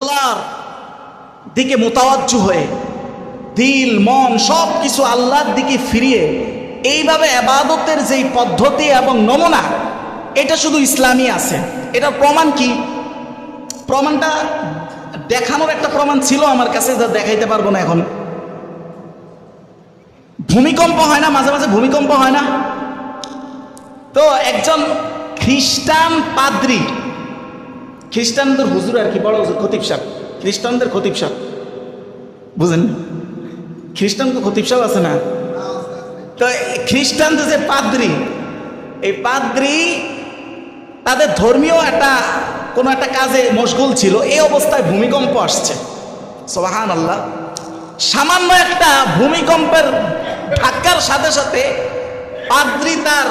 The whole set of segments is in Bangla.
আল্লাহর দিকে মোতাওয়াজ্জু হয়ে দিল মন সব কিছু আল্লাহর দিকে ফিরিয়ে এইভাবে ইবাদতের যেই পদ্ধতি এবং নমুনা, এটা শুধু ইসলামই আছে। এটার প্রমাণ কি? প্রমাণটা দেখানোর একটা প্রমাণ ছিল আমার কাছে, যা দেখাইতে পারবো না এখন। ভূমিকম্প হয় না, মাঝে মাঝে ভূমিকম্প হয় না? তো একজন খ্রিস্টান পাদ্রী, খ্রিস্টানদের হুজুর আর কি, বড় হুজুর, খতিব সাহেব, খ্রিস্টানদের খতিব সাহেব, বুঝেন? খ্রিস্টান তো খতিব সাহেব আছে না? তো খ্রিস্টানদের যে পাদ্রী, এই পাদ্রী তাদের ধর্মীয় কোনো একটা কাজে মশগুল ছিল, এই অবস্থায় ভূমিকম্প আসছে। সুবহানাল্লাহ। সামান্য একটা ভূমিকম্পের ধাক্কার সাথে সাথে পাদ্রী তার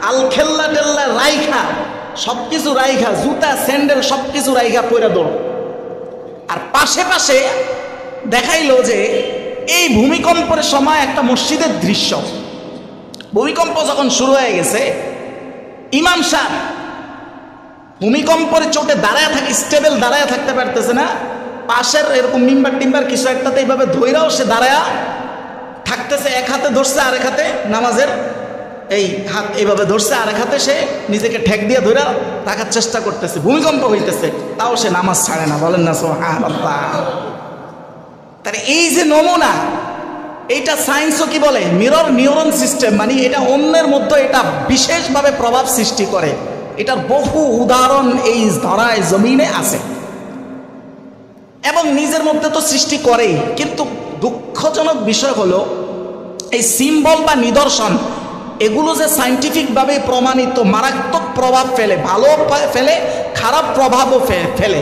আলখেল্লা টেল্লা রাইখা, সবকিছু রাইখা, জুতা স্যান্ডেল সবকিছু রাইখা পইরা দৌড়। আর পাশে পাশে দেখাইলো যে এই ভূমিকম্পের সময় একটা মসজিদের দৃশ্য। ভূমিকম্প যখন শুরু হয়ে গেছে, ইমাম সাহেব ভূমিকম্পের চোটে দাঁড়ায় থাকে, স্টেবল দাঁড়ায় থাকতে পারতেছে না, পাশের এরকম মিম্বার টিম্বার কিছু একটাতে এইভাবে ধইরাও সে দাঁড়ায়া থাকতেছে। এক হাতে ধরছে, আরেক হাতে নামাজের এই হাত এইভাবে ধরছে, আরেক হাতে সে নিজেকে ঠেক দিয়ে ধরে রাখার চেষ্টা করতেছে। ভূমিকম্প হইতেছে, তাও সে নামাজ ছাড়ে না। বলেন না সুবহানাল্লাহ। তার এই যে নমুনা, এইটা সায়েন্সও কি বলে, মিরর নিউরন সিস্টেম, মানে এটা অন্যের মধ্যে এটা বিশেষভাবে প্রভাব সৃষ্টি করে। এটার বহু উদাহরণ এই ধরায় জমিনে আছে এবং নিজের মধ্যে তো সৃষ্টি করেই। কিন্তু দুঃখজনক বিষয় হলো এই সিম্বল বা নিদর্শন, এগুলো যে সায়েন্টিফিকভাবে প্রমাণিত মারাত্মক প্রভাব ফেলে, ভালো ফেলে, খারাপ প্রভাবও ফেলে,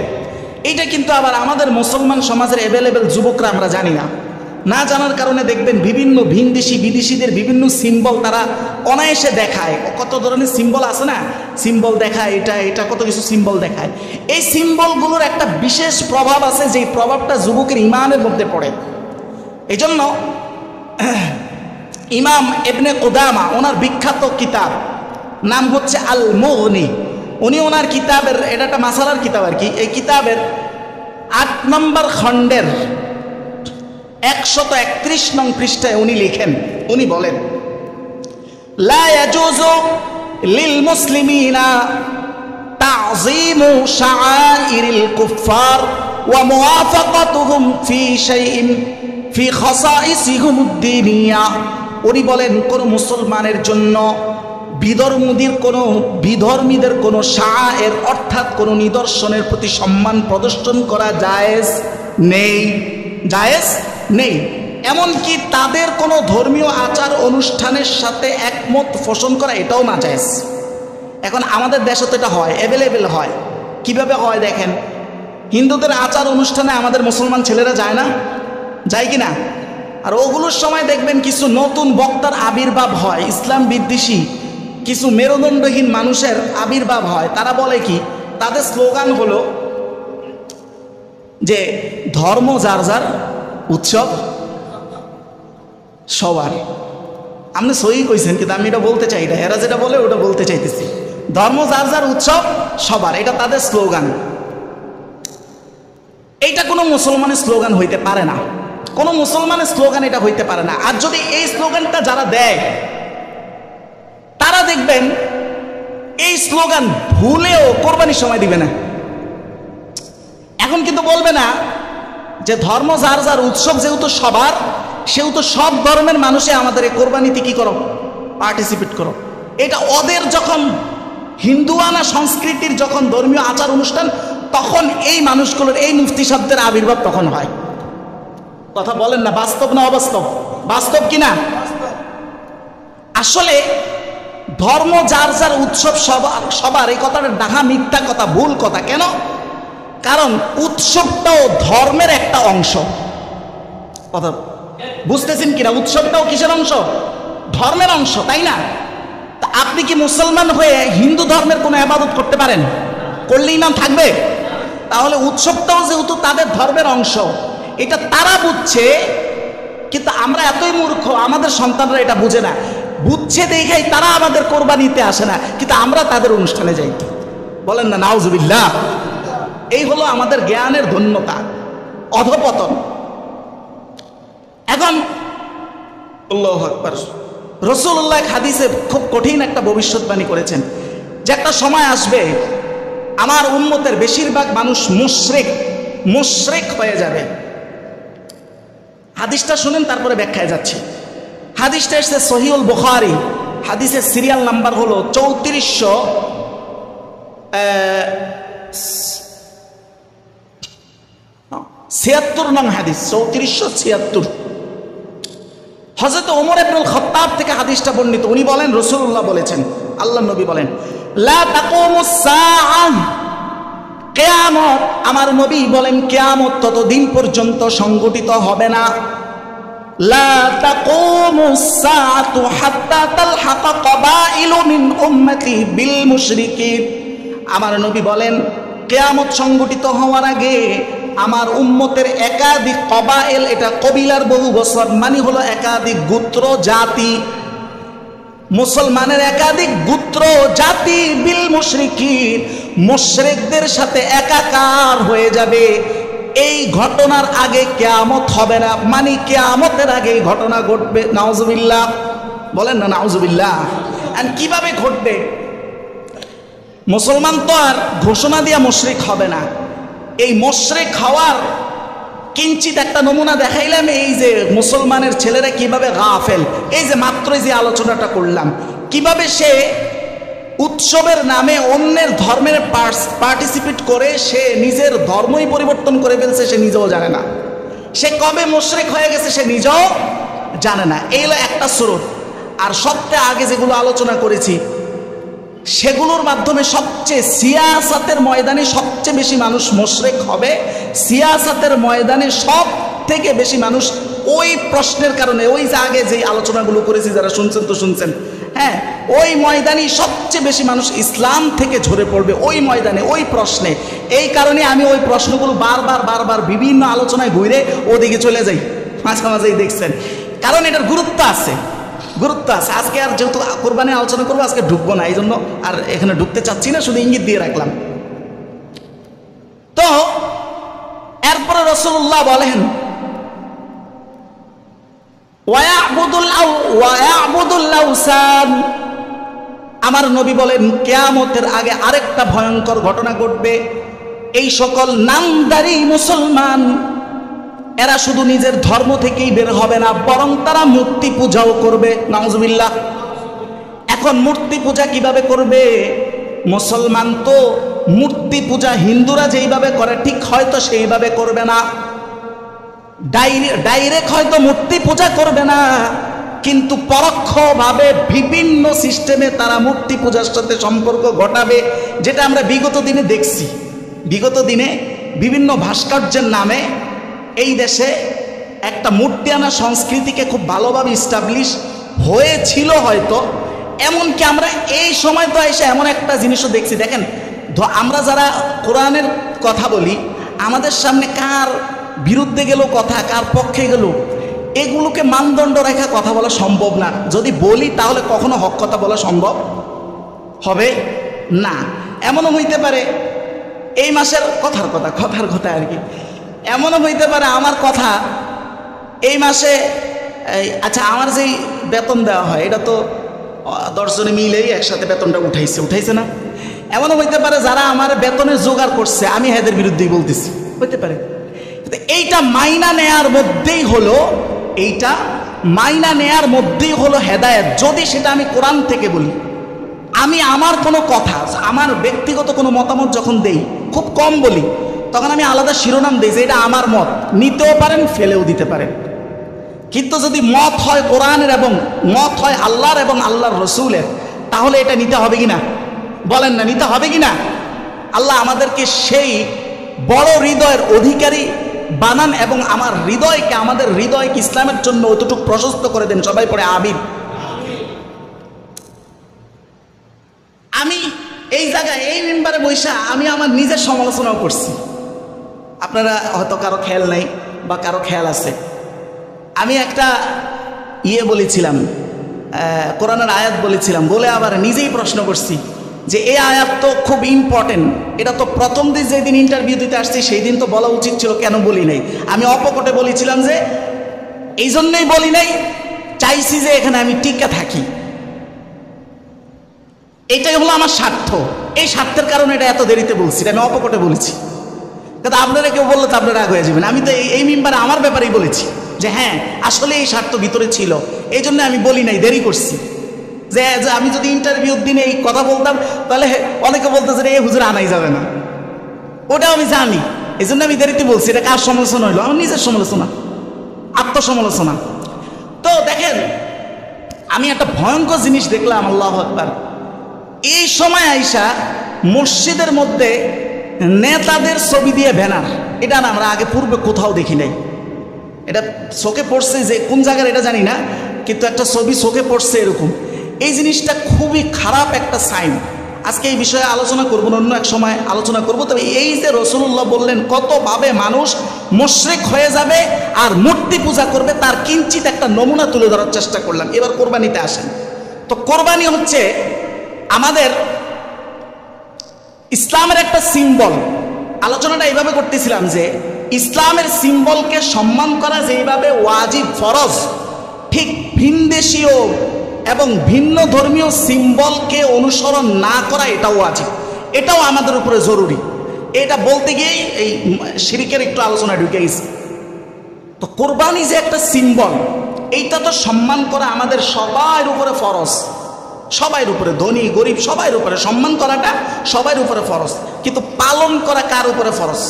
এইটা কিন্তু আবার আমাদের মুসলমান সমাজের অ্যাভেলেবেল যুবকরা আমরা জানি না। না জানার কারণে দেখবেন বিভিন্ন ভিনদেশি বিদেশিদের বিভিন্ন সিম্বল তারা অনায়াসে দেখায়। কত ধরনের সিম্বল আছে না, সিম্বল দেখায়, এটা কত কিছু সিম্বল দেখায়। এই সিম্বলগুলোর একটা বিশেষ প্রভাব আছে, যেই প্রভাবটা যুবকের ঈমানের মধ্যে পড়ে। এই জন্য ইমাম ইবনে কুদামা, ওনার বিখ্যাত কিতাব নাম হচ্ছে আল মুগনি, উনি ওনার কিতাবের, এটা একটা মাসালার কিতাব আর কি, এই কিতাবের 8 নম্বর খণ্ডের 131 নং পৃষ্ঠায় উনি লিখেন, উনি বলেন, লা ইয়াজুজু লিল মুসলিমিনা তাযীমু শাআইরিল কুফফার ওয়া মুওয়াফাকাতুহুম ফি শাইইন ফি খাসাইসিহিম আদ-দীনিয়া। উনি বলেন, কোন মুসলমানের জন্য বিধর্মীদের কোনো শাআয়ের অর্থাৎ কোনো নিদর্শনের প্রতি সম্মান প্রদর্শন করা জায়েজ নেই, জায়েজ নেই। এমনকি তাদের কোনো ধর্মীয় আচার অনুষ্ঠানের সাথে একমত পোষণ করা, এটাও না জায়েজ। এখন আমাদের দেশে তো এটা হয়, অ্যাভেলেবেল হয়। কিভাবে হয় দেখেন, হিন্দুদের আচার অনুষ্ঠানে আমাদের মুসলমান ছেলেরা যায় না, যায় কি না? আর ওগুলোর সময় দেখবেন কিছু নতুন বক্তার আবির্ভাব হয়, ইসলাম বিদ্বেষী কিছু মেরুদণ্ডহীন মানুষের আবির্ভাব হয়। তারা বলে কি, তাদের স্লোগান হলো যে ধর্ম যার যার, উৎসব সবার। আপনি সহি কইছেন, কিন্তু আমি এটা বলতে চাই না, এরা যেটা বলে ওটা বলতে চাইতেছি। ধর্ম যার যার, উৎসব সবার, এটা তাদের স্লোগান। এইটা কোনো মুসলমানের স্লোগান হইতে পারে না, কোনো মুসলমানের স্লোগান এটা হইতে পারে না। আর যদি এই স্লোগানটা যারা দেয়, তারা দেখবেন এই স্লোগান ভুলেও কোরবানির সময় দিবে না। এখন কিন্তু বলবে না যে ধর্ম যার যার, উৎসব যেহেতু সবার, সেহেতু সব ধর্মের মানুষে আমাদের এই কোরবানিতে কি করো, পার্টিসিপেট করো। এটা ওদের যখন হিন্দুয়ানা সংস্কৃতির যখন ধর্মীয় আচার অনুষ্ঠান, তখন এই মানুষগুলোর এই মুফতি শব্দের আবির্ভাব তখন হয়। কথা বলেন না, বাস্তব না অবাস্তব? বাস্তব কিনা? আসলে ধর্ম যার যার, উৎসব সবার, এই কথাটা ডাহা মিথ্যা কথা, ভুল কথা। কেন? কারণ উৎসবটাও ধর্মের একটা অংশ। কথা বুঝতেছেন কিনা? উৎসবটাও কিসের অংশ? ধর্মের অংশ, তাই না? তা আপনি কি মুসলমান হয়ে হিন্দু ধর্মের কোনো ইবাদত করতে পারেন? করলে ইমান থাকবে? তাহলে উৎসবটাও যেহেতু তাদের ধর্মের অংশ, এটা তারা বুঝছে, কিন্তু আমরা এতই মূর্খ, আমাদের সন্তানরা এটা বুঝে না। বুঝছে দেখাই তারা আমাদের কোরবানিতে আসে না, কিন্তু আমরা তাদের অনুষ্ঠানে যাই। বলেন না নাউজুবিল্লাহ। এই হলো আমাদের জ্ঞানের ধন্যতা, অধপতন। এখন আল্লাহু আকবার, রাসূলুল্লাহ হাদিসে খুব কঠিন একটা ভবিষ্যৎবাণী করেছেন যে একটা সময় আসবে আমার উম্মতের বেশিরভাগ মানুষ মুশরিক হয়ে যাবে। হাদিসটা শুনেন, তারপরে ব্যাখ্যায় যাচ্ছি। হাদিসটা এসেছে সহিহুল বুখারী, হাদিসের সিরিয়াল নাম্বার হলো 3476 নং হাদিস, 3476। হযরত ওমর ইবনুল খাত্তাব থেকে হাদিসটা বর্ণিত। উনি বলেন, রাসূলুল্লাহ বলেছেন, আল্লাহর নবী বলেন, লা তাকুমুস সাআহ, কিয়ামত, আমার নবী বলেন কিয়ামত ততদিন পর্যন্ত সংগঠিত হবে না। লা তাকুমুস সাআতু হাত্তা তালহাকা কাবাইলু মিন উম্মতি বিল মুশরিকিন, আমার নবী বলেন কিয়ামত সংগঠিত হওয়ার আগে আমার উম্মতের একাধিক কবাইল, এটা কবিলার বহু বছর, মানে হলো একাধিক গোত্র জাতি, মুসলমানের একাধিক গোত্র জাতি বিল মুশরিকিন, মুশরিকদের সাথে একাকার হয়ে যাবে। এই ঘটনার আগে কিয়ামত হবে না, মানে কিয়ামতের আগে এই ঘটনা ঘটবে। নাউজুবিল্লাহ, বলেন না নাউজুবিল্লাহ। আর কিভাবে ঘটবে? মুসলমান তো আর ঘোষণা দিয়া মুশরিক হবে না। এই মুশরিক হওয়ার কিঞ্চিত একটা নমুনা দেখাইলাম, এই যে মুসলমানের ছেলেরা কিভাবে গাফেল, এই যে মাত্র যে আলোচনাটা করলাম, কিভাবে সে উৎসবের নামে অন্যের ধর্মের পার্টিসিপেট করে সে নিজের ধর্মই পরিবর্তন করে ফেলছে, সে নিজেও জানে না। সে কবে মুশরিক হয়ে গেছে সে নিজেও জানে না। এই হলো একটা স্রোত। আর সবচেয়ে আগে যেগুলো আলোচনা করেছি সেগুলোর মাধ্যমে সবচেয়ে সিয়াসাতের ময়দানে সবচেয়ে বেশি মানুষ মুশরিক হবে। সিয়াসাতের ময়দানে সব থেকে বেশি মানুষ ওই প্রশ্নের কারণে, ওই যে আগে যে আলোচনাগুলো করেছি, যারা শুনছেন তো শুনছেন, হ্যাঁ, ওই ময়দানে সবচেয়ে বেশি মানুষ ইসলাম থেকে ঝরে পড়বে, ওই ময়দানে, ওই প্রশ্নে। এই কারণে আমি ওই প্রশ্নগুলো বারবার বিভিন্ন আলোচনায় ঘুরে ওদিকে চলে যাই, মাঝে মাঝেই দেখছেন, কারণ এটার গুরুত্ব আছে, গুরুত্ব আছে। আজকে আর যেহেতু কোরবানি আলোচনা করবো, আজকে ঢুকবো না, এই জন্য আর এখানে ঢুকতে চাচ্ছি না, শুধু ইঙ্গিত দিয়ে রাখলাম। তো এরপরে রাসূলুল্লাহ বলেন, ওয়ায়াবুদুল আওসান, আমার নবী বলেন কিয়ামতের আগে আরেকটা ভয়ঙ্কর ঘটনা ঘটবে। এই সকল নামদারি মুসলমান এরা শুধু নিজের ধর্ম থেকেই বের হবে না, বরং তারা মূর্তি পূজাও করবে। নাউজুবিল্লাহ। এখন মূর্তি পূজা কিভাবে করবে? মুসলমান তো মূর্তি পূজা হিন্দুরা যেইভাবে করে ঠিক হয়তো সেইভাবে করবে না, ডাইরেক্ট হয়তো মূর্তি পূজা করবে না, কিন্তু পরোক্ষভাবে বিভিন্ন সিস্টেমে তারা মূর্তি পূজার সাথে সম্পর্ক ঘটাবে, যেটা আমরা বিগত দিনে দেখছি। বিগত দিনে বিভিন্ন ভাস্কর্যের নামে এই দেশে একটা মূর্তি আনা সংস্কৃতিকে খুব ভালোভাবে ইস্টাবলিশ হয়েছিল হয়তো। এমনকি আমরা এই সময় তো এসে এমন একটা জিনিসও দেখছি, দেখেন, আমরা যারা কোরআনের কথা বলি, আমাদের সামনে কার বিরুদ্ধে গেল কথা, কার পক্ষে গেল, এগুলোকে মানদণ্ড রেখা কথা বলা সম্ভব না। যদি বলি তাহলে কখনো হক কথা বলা সম্ভব হবে না। এমনও হইতে পারে এই মাসের কথার কথা আর কি, এমনও হইতে পারে আমার কথা এই মাসে, আচ্ছা আমার যেই বেতন দেওয়া হয় এটা তো 10 জনে মিলেই একসাথে বেতনটা উঠাইছে না। এমনও হইতে পারে যারা আমার বেতনের জোগাড় করছে আমি এদের বিরুদ্ধেই বলতেছি, হইতে পারে। এইটা মাইনা নেয়ার মধ্যেই হলো, এইটা মাইনা নেয়ার মধ্যেই হলো হেদায়েত। যদি সেটা আমি কোরআন থেকে বলি, আমি আমার কোনো কথা, আমার ব্যক্তিগত কোনো মতামত যখন দেই, খুব কম বলি, তখন আমি আলাদা শিরোনাম দিই যে এটা আমার মত, নিতেও পারেন ফেলেও দিতে পারেন। কিন্তু যদি মত হয় কোরআনের এবং মত হয় আল্লাহর এবং আল্লাহর রসুলের, তাহলে এটা নিতে হবে কিনা? বলেন না, নিতে হবে কিনা? আল্লাহ আমাদেরকে সেই বড় হৃদয়ের অধিকারী বানান এবং আমাদের হৃদয়কে ইসলামের জন্য অতটুকু প্রশস্ত করে দেন। সবাই পড়ে আমিন। আমি এই জায়গায় এই মেম্বারে বৈশা আমি আমার নিজের সমালোচনাও করছি, আপনারা হয়তো কারো খেয়াল নাই বা কারো খেয়াল আছে। আমি একটা বলেছিলাম, কোরআনের আয়াত বলেছিলাম, বলে আবার নিজেই প্রশ্ন করছি যে এই আয়াত তো খুব ইম্পর্টেন্ট, এটা তো প্রথম দিন যেদিন ইন্টারভিউ দিতে আসছি সেই দিন তো বলা উচিত ছিল, কেন বলি নাই? আমি অপকটে বলেছিলাম যে এই জন্যই বলি নাই, চাইছি যে এখানে আমি টিকে থাকি, এটাই হলো আমার স্বার্থ। এই স্বার্থের কারণে এটা এত দেরিতে বলছি, আমি অপকটে বলেছি। কিন্তু আপনারা কেউ বললে তো আপনারা রাগ হয়ে যাবেন। আমি তো এই মেম্বারে আমার ব্যাপারেই বলেছি যে হ্যাঁ আসলে এই স্বার্থ ভিতরে ছিল, এই জন্য আমি বলি নাই, দেরি করছি। যে আমি যদি ইন্টারভিউর দিনে এই কথা বলতাম তাহলে অনেকে বলতেছে এই হুজুর আনাই যাবে না, ওটাও আমি জানি, এই জন্য আমি দেরিতে বলছি। এটা কার সমালোচনা হইলো? আমার নিজের সমালোচনা, আত্মসমালোচনা। তো দেখেন, আমি একটা ভয়ঙ্কর জিনিস দেখলাম, আল্লাহু আকবার। এই সময় আইসা মসজিদের মধ্যে নেতাদের ছবি দিয়ে ব্যানার, এটা না আমরা আগে পূর্বে কোথাও দেখি নাই। এটা চোখে পড়ছে, যে কোন জায়গার এটা জানি না, কিন্তু একটা ছবি চোখে পড়ছে এরকম। এই জিনিসটা খুবই খারাপ একটা সাইন। আজকে এই বিষয়ে আলোচনা করবো না, অন্য এক সময় আলোচনা করবো। তবে এই যে রাসূলুল্লাহ বললেন কতভাবে মানুষ মুশরিক হয়ে যাবে আর মূর্তি পূজা করবে, তার কিঞ্চিত একটা নমুনা তুলে ধরার চেষ্টা করলাম। এবার কোরবানিতে আসেন। তো কোরবানি হচ্ছে আমাদের ইসলামের একটা সিম্বল। আলোচনাটা এইভাবে করতেছিলাম যে ইসলামের সিম্বলকে সম্মান করা যেইভাবে ওয়াজিব, ফরজ, ঠিক ভিনদেশীয় এবং ভিন্ন ধর্মীয় সিম্বলকে অনুসরণ না করা এটাও ওয়াজিব, এটাও আমাদের উপরে জরুরি। এটা বলতে গিয়েই এই শিরকের একটু আলোচনা ঢুকে গেছে। তো কোরবানি যে একটা সিম্বল, এইটা তো সম্মান করা আমাদের সবার উপরে ফরজ, সবার উপরে, ধনী গরিব সবার উপরে সম্মান করাটা সবার উপরে ফরজ। কিন্তু পালন করা কার উপরে ফরজ?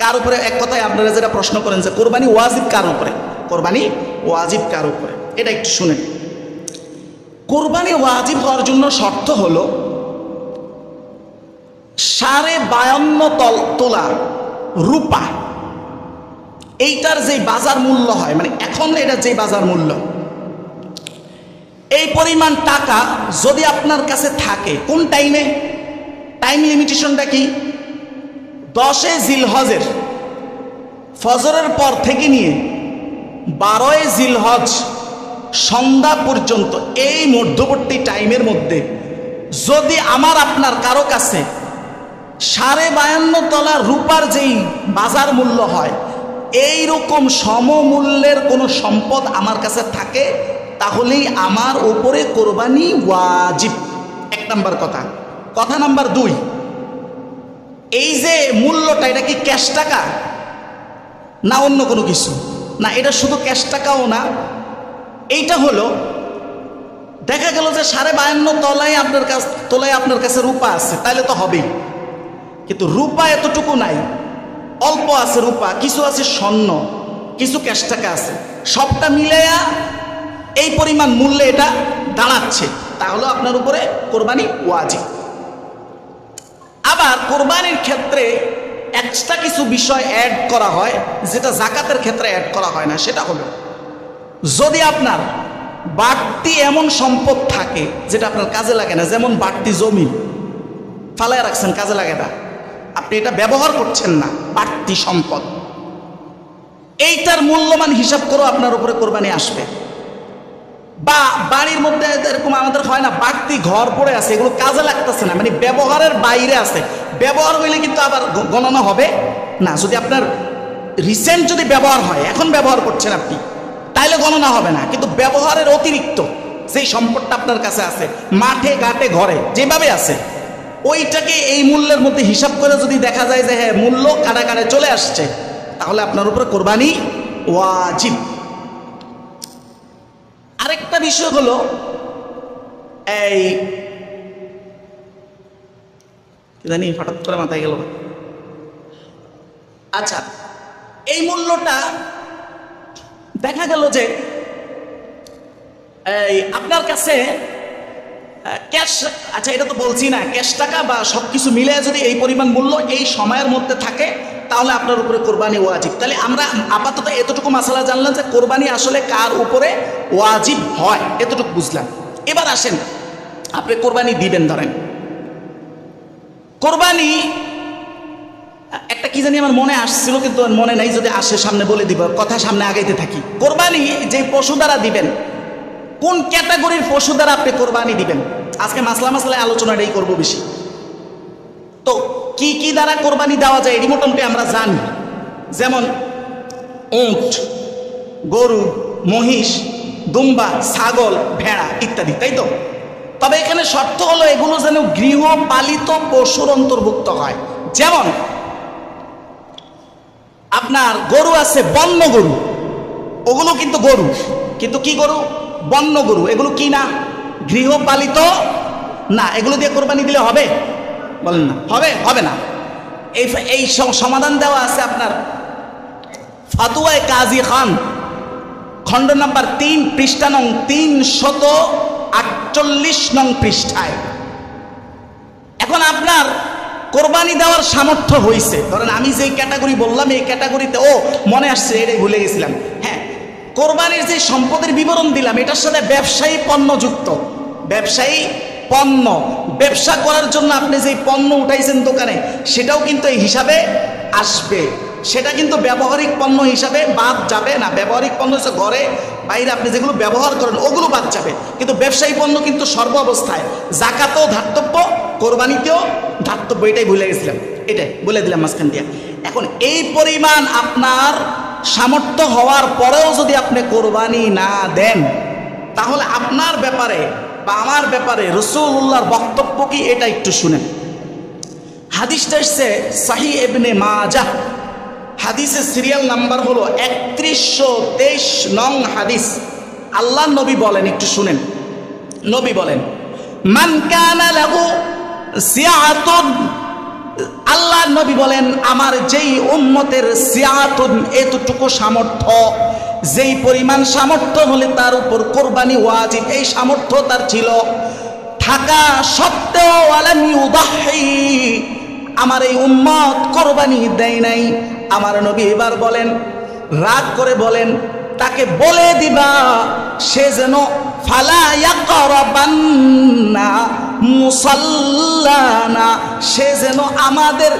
কার উপরে? এক কথায় আপনারা যেটা প্রশ্ন করেন যে কোরবানি ওয়াজিব কার উপরে, কোরবানি ওয়াজিব কার উপরে, এটা একটু শুনেন। কোরবানি ওয়াজিব হওয়ার জন্য শর্ত হলো 52.5 তোলা রূপা, এইটার যে বাজার মূল্য হয়, মানে এখন এটা যে বাজার মূল্য, এই পরিমাণ টাকা যদি আপনার কাছে থাকে, কোন টাইমে, টাইম লিমিটেশনটা কি? 10 জিলহজের ফজরের পর থেকে নিয়ে 12 জিলহজ সন্ধ্যা পর্যন্ত, এই মধ্যবর্তী টাইমের মধ্যে যদি আমার আপনার কারো কাছে 52.5 তলা রূপার যেই বাজার মূল্য হয়, এই রকম সমমূল্যের কোনো সম্পদ আমার কাছে থাকে, তাহলেই আমার উপরে কোরবানি ওয়াজিব। এক নাম্বার কথা। কথা নাম্বার 2, এই যে মূল্যটা, এটা কি ক্যাশ টাকা না অন্য কোনো কিছু? না, এটা শুধু ক্যাশ টাকাও না। এইটা হলো, দেখা গেল যে 52.5 তলায় আপনার কাছে রূপা আছে, তাহলে তো হবেই। কিন্তু রূপা এতটুকু নাই, অল্প আছে রূপা, কিছু আছে স্বর্ণ, কিছু ক্যাশ টাকা আছে, সবটা মিলাইয়া এই পরিমাণ মূল্যে এটা দাঁড়াচ্ছে, তাহলে আপনার উপরে কোরবানি ওয়াজিব। আবার কোরবানির ক্ষেত্রে এক্সট্রা কিছু বিষয় অ্যাড করা হয়, যেটা যাকাতের ক্ষেত্রে অ্যাড করা হয় না। সেটা হলো, যদি আপনার বাড়তি এমন সম্পদ থাকে যেটা আপনার কাজে লাগে না, যেমন বাড়তি জমি ফালায় রাখছেন, কাজে লাগে না, আপনি এটা ব্যবহার করছেন না, বাড়তি সম্পদ, এইটার মূল্যমান হিসাব করেও আপনার উপরে কোরবানি আসবে। বা বাড়ির মধ্যে এরকম আমাদের হয় না, বাড়তি ঘর পড়ে আছে, এগুলো কাজে লাগতেছে না, মানে ব্যবহারের বাইরে আছে, ব্যবহার হইলে কিন্তু আবার গণনা হবে না। যদি আপনার রিসেন্ট যদি ব্যবহার হয়, এখন ব্যবহার করছেন আপনি, তাইলে গণনা হবে না। কিন্তু ব্যবহারের অতিরিক্ত যেই সম্পদটা আপনার কাছে আছে, মাঠে ঘাটে ঘরে যেভাবে আছে, ওইটাকে এই মূল্যের মধ্যে হিসাব করে যদি দেখা যায় যে হ্যাঁ মূল্য কাটাকাটে চলে আসছে, তাহলে আপনার উপরে কোরবানি ওয়াজিব। আরেকটা বিষয় হলো, এই জানি হঠাৎ করে মাথায় গেল, আচ্ছা, এই মূল্যটা দেখা গেল যে এই আপনার কাছে ক্যাশ, আচ্ছা এটা তো বলছি না, ক্যাশ টাকা বা সব কিছু মিলে যদি এই পরিমাণ মূল্য এই সময়ের মধ্যে থাকে, তাহলে আপনার উপরে কোরবানি ওয়াজিব। তাহলে আমরা আপাতত এতটুকু মাসালা জানলাম যে কোরবানি আসলে কার উপরে ওয়াজিব হয়, এতটুকু বুঝলাম। এবার আসেন, আপনি কোরবানি দিবেন, ধরেন কোরবানি একটা কি জানি আমার মনে আসছিল, কিন্তু মনে নাই, যদি আসে সামনে বলে দিব, কথা সামনে আগাইতে থাকি। কোরবানি যে পশু দ্বারা দিবেন, কোন ক্যাটাগরির পশু দ্বারা আপনি কোরবানি দিবেন? আজকে মাসলায় আলোচনাটাই করব বেশি। তো কি কি দ্বারা কোরবানি দেওয়া যায় এটি মোটামুটি আমরা জানি, যেমন উট, গরু, মহিষ, দুম্বা, ছাগল, ভেড়া ইত্যাদি, তাই তো? তবে এখানে শর্ত হলো এগুলো যেন গৃহপালিত পশুর অন্তর্ভুক্ত হয়। যেমন আপনার গরু আছে বন্য গরু, ওগুলো কিন্তু গরু, কিন্তু কি গরু? বন্য গরু। এগুলো কি না? গৃহপালিত না। এগুলো দিয়ে কোরবানি দিলে হবে? বলেন না, হবে? হবে না। এই সমাধান দেওয়া আছে আপনার ফাতুয়ায়ে কাজী খান, খণ্ড নাম্বার 3, পৃষ্ঠা নং 348 নং পৃষ্ঠায়। এখন আপনার কোরবানি দেওয়ার সামর্থ্য হয়েছে, ধরেন আমি যে ক্যাটাগরি বললাম এই ক্যাটাগরিতে, ও মনে আসছে, এটাই ভুলে গেছিলাম, হ্যাঁ, কোরবানির যে সম্পদের বিবরণ দিলাম এটার সাথে ব্যবসায়ী পণ্য যুক্ত। ব্যবসায়ী পণ্য, ব্যবসা করার জন্য আপনি যে পণ্য উঠাইছেন দোকানে, সেটাও কিন্তু এই হিসাবে আসবে। সেটা কিন্তু ব্যবহারিক পণ্য হিসাবে বাদ যাবে না। ব্যবহারিক পণ্য হচ্ছে ঘরে বাইরে আপনি যেগুলো ব্যবহার করেন ওগুলো বাদ যাবে, কিন্তু ব্যবসায়ী পণ্য কিন্তু সর্ব অবস্থায়, জাকাতেও ধার্তব্য, কোরবানিতেও ধার্তব্য। এটাই ভুলে গেছিলাম, এটাই বলে দিলাম মাঝখান দিয়ে। এখন এই পরিমাণ আপনার সামর্থ্য হওয়ার পরেও যদি আপনি কোরবানি না দেন, তাহলে আপনার ব্যাপারে বা আমার ব্যাপারে রাসূলুল্লাহর বক্তব্য কি এটা একটু শুনেন। হাদিসটা এসেছে সহিহ ইবনে মাজাহ, হাদিসের সিরিয়াল নাম্বার হলো 3123 নং হাদিস। আল্লাহ নবী বলেন, একটু শুনেন। নবী বলেন, মান কানা লাহু সিআতুন, আল্লাহ নবী বলেন আমার যেই উম্মতের সিআতুন, এতটুকু সামর্থ্য, যেই পরিমাণ সামর্থ্য হলে তার উপর কোরবানি ওয়াজিব, এই সামর্থ্য তার ছিল, থাকা সত্ত্বেও আলাম ইউদাহি, আমার এই উম্মত কোরবানি দেয় নাই। আমার নবী এবার বলেন, রাগ করে বলেন, তাকে বলে দিবা সে যেন ফালা ইয়াকরাবান্না মুসাল্লানা, সে যেন আমাদের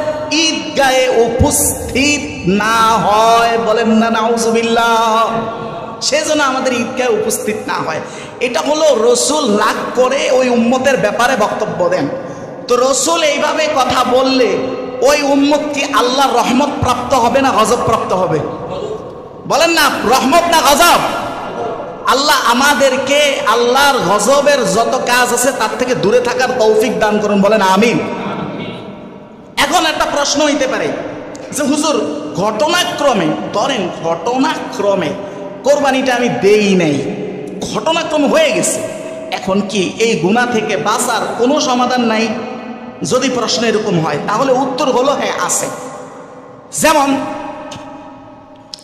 ঈদগাহে উপস্থিত না হয়। বলেন না নাউজুবিল্লাহ। সে যেন আমাদের ঈদগাহে উপস্থিত না হয়। এটা হলো রসুল রাগ করে ওই উম্মতের ব্যাপারে বক্তব্য দেন। তো রসুল এইভাবে কথা বললে ওই উম্মত কি আল্লাহর রহমত প্রাপ্ত হবে না গজব প্রাপ্ত হবে? বলেন না, রহমত না গজব? আল্লাহ আমাদেরকে আল্লাহর গজবের যত কাজ আছে তার থেকে দূরে থাকার তৌফিক দান করুন। বলেন আমিন। এখন একটা প্রশ্ন হইতে পারে যে হুজুর, ঘটনাক্রমে, ধরেন ঘটনাক্রমে কোরবানিটা আমি দেই নাই, ঘটনাক্রমে হয়ে গেছে, এখন কি এই গুনাহ থেকে বাঁচার কোনো সমাধান নাই? যদি প্রশ্ন এরকম হয় তাহলে উত্তর হলো হ্যাঁ, আছে। যেমন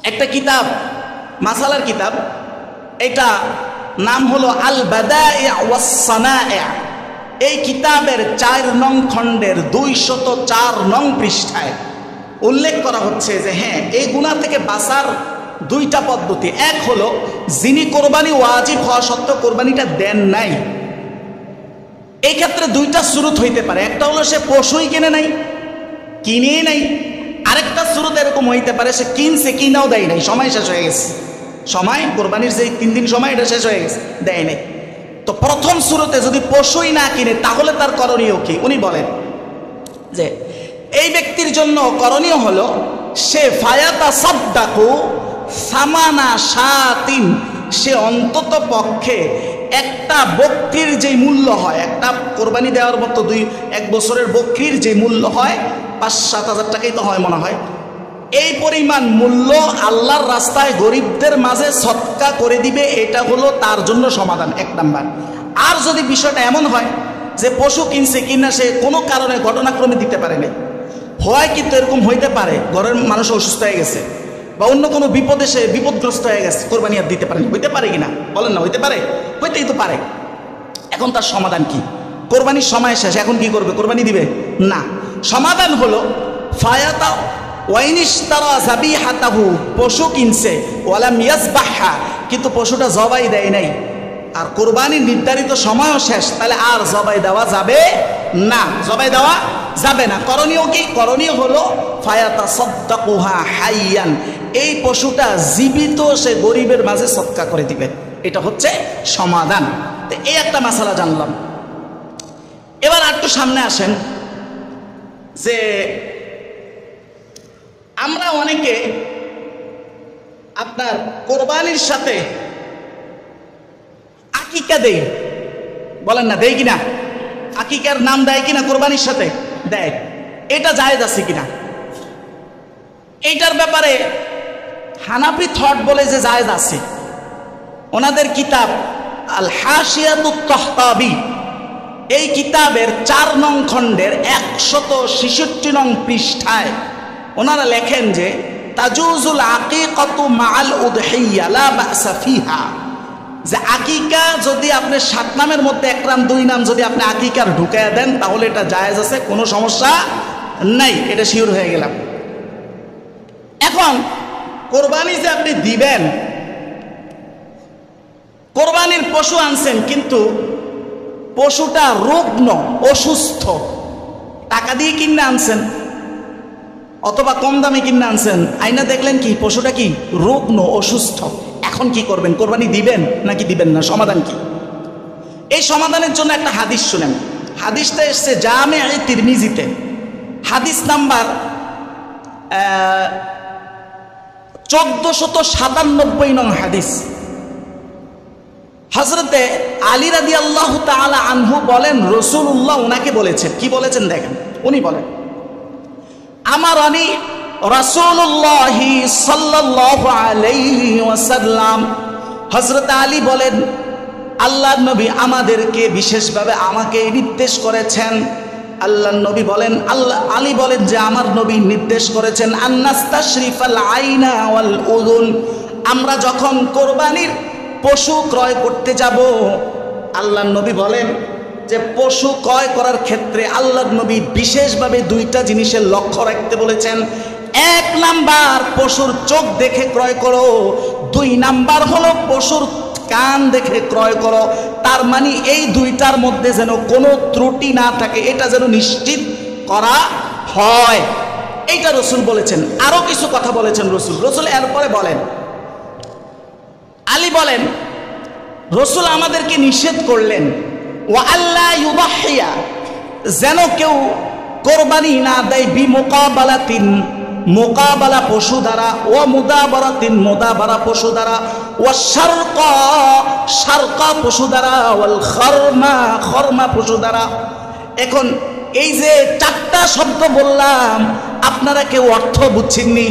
একটা কিতাব, মাসালার কিতাব, এটা নাম হলো আল বাদাই ওয়াস সানাই। এই কিতাবের 4 নং খণ্ডের 204 নং পৃষ্ঠায় উল্লেখ করা হচ্ছে যে হ্যাঁ, এই গুনাহ থেকে বাঁচার 2টা পদ্ধতি। এক হলো যিনি কোরবানি ওয়াজিব হওয়া সত্ত্বেও কোরবানিটা দেন নাই, এই ক্ষেত্রে 2টা সুরত হইতে পারে। একটা হলো সে পশুই কিনে নাই, কিনেই নাই। আরেকটা সুরত এরকম হইতে পারে সে কিনছে, কিনাও দেয় নাই, সময় শেষ হয়ে গেছে, সময় কোরবানির যে 3 দিন সময় এটা শেষ হয়ে গেছে, দেয় নাই। তো প্রথম সুরতে যদি পশুই না কিনে তাহলে তার করণীয় কি? উনি বলেন যে এই ব্যক্তির জন্য করণীয় হলো সে ফায়াতা সাদ্দাকু সামানা শাতিন, সে অন্তত পক্ষে একটা বকরির যে মূল্য হয়, একটা কোরবানি দেওয়ার মতো 1 বছরের বকরির যে মূল্য হয় 5-7 হাজার টাকাই তো হয় মনে হয়, এই পরিমাণ মূল্য আল্লাহর রাস্তায় গরিবদের মাঝে সদকা করে দিবে। এটা হলো তার জন্য সমাধান, 1 নাম্বার। আর যদি বিষয়টা এমন হয় যে পশু কিনছে কিনা সে কোনো কারণে ঘটনাক্রমে দিতে পারে না, হয় কিন্তু এরকম হইতে পারে ঘরের মানুষ অসুস্থ হয়ে গেছে বা অন্য কোনো বিপদে সে বিপদগ্রস্ত হয়ে গেছে, কোরবানি আর দিতে পারে, হইতে পারে কিনা বলেন না? হইতে পারে, হইতেই তো পারে। এখন তার সমাধান কি? কোরবানির সময় শেষ, এখন কি করবে? কোরবানি দিবে না। সমাধান হলো ফায়াতা ওয়াইনিশতারা যাবিহাতাহু, পশু কিনছে, ওয়ালাম ইয়াজবাহা, কিন্তু পশুটা জবাই দেয় নাই, আর কোরবানির নির্ধারিত সময়ও শেষ, তাহলে আর জবাই দেওয়া যাবে না, জবাই দেওয়া যাবে না। করণীয় কি? করণীয় হলো ফায়াতা সাদ্দাকুহা হাইয়ান, এই পশুটা জীবিত সে গরিবের মাঝে সদকা করে দিবে, এটা হচ্ছে সমাধান। তো এই একটা মাসালা জানলাম। এবার একটু সামনে আসেন, যে আমরা অনেকে আপনার কোরবানির সাথে আকিকা দেই, বলেন না দেই কিনা? আকিকার নাম দেয় কিনা কোরবানির সাথে? দেয়। এটা জায়েজ আছে কিনা? এইটার ব্যাপারে হানাফি থট বলে যে জায়েজ আছে। ওনাদের কিতাব আল হাশিয়াতুত তাহতাবি, এই কিতাবের 4 নং খণ্ডের 166 নং পৃষ্ঠায় ওনারা লেখেন যে তাজুজুল আকিকাতু মাআল উদহিয়া লা বাসা ফিহা, যে আকিকা যদি আপনি 7 নামের মধ্যে 1 নাম 2 নাম যদি আপনি আকিকার ঢুকায়া দেন তাহলে এটা জায়েজ আছে, কোনো সমস্যা নাই। এটা শিওর হয়ে গেলাম। এখন কোরবানি যে আপনি দিবেন, কোরবানির পশু আনছেন কিন্তু পশুটা রুগ্ন অসুস্থ, টাকা দিয়ে কিনে আনছেন অথবা কম দামে কিনে আনছেন, আইনা দেখলেন কি পশুটা কি রুগ্ন অসুস্থ, এখন কি করবেন? কোরবানি দিবেন নাকি দিবেন না? সমাধান কি? এই সমাধানের জন্য একটা হাদিস শুনেন। হাদিসটা এসছে জামে তিরমিজিতে, হাদিস নাম্বার 1497 নং হাদিস। হযরতে আলী রাদিয়াল্লাহু তাআলা আনহু বলেন, রাসূলুল্লাহ উনাকে বলেছেন, কি বলেছেন দেখেন, উনি বলেন, আমারানি রাসূলুল্লাহ সাল্লাল্লাহু আলাইহি ওয়াসাল্লাম, হযরত আলী বলেন আল্লাহর নবী আমাদেরকে বিশেষভাবে আমাকে নির্দেশ করেছেন। আল্লাহর নবী বলেন, আলী বলেন যে আমার নবী নির্দেশ করেছেন আন্নাস্তাশরিফাল আইনা ওয়াল উযুন, আমরা যখন কোরবানির পশু ক্রয় করতে যাব, আল্লাহর নবী বলেন যে পশু ক্রয় করার ক্ষেত্রে আল্লাহর নবী বিশেষভাবে 2টা জিনিসের লক্ষ্য রাখতে বলেছেন। 1 নাম্বার পশুর চোখ দেখে ক্রয় করো, 2 নাম্বার হলো পশুর কান দেখে ক্রয় করো। তার মানে এই 2টার মধ্যে যেন কোনো ত্রুটি না থাকে, এটা যেন নিশ্চিত করা হয়, এইটা রাসূল বলেছেন। আরো কিছু কথা বলেছেন রাসূল এরপরে বলেন, আলী বলেন রাসূল আমাদেরকে নিষেধ করলেন ওয়া আল্লা ইউদাহিয়া, যেন কেউ কোরবানি না দেয় বিমুকাবালাতিন, মোকাবালা পশু দ্বারা, ও মুদাবারাতিন, মুদাবারা পশু দ্বারা, ও শারকা, শারকা পশু দ্বারা, ওয়াল খরমা, খরমা পশু দ্বারা। এখন এই যে 4টা শব্দ বললাম, আপনারা কেউ অর্থ বুঝছেননি?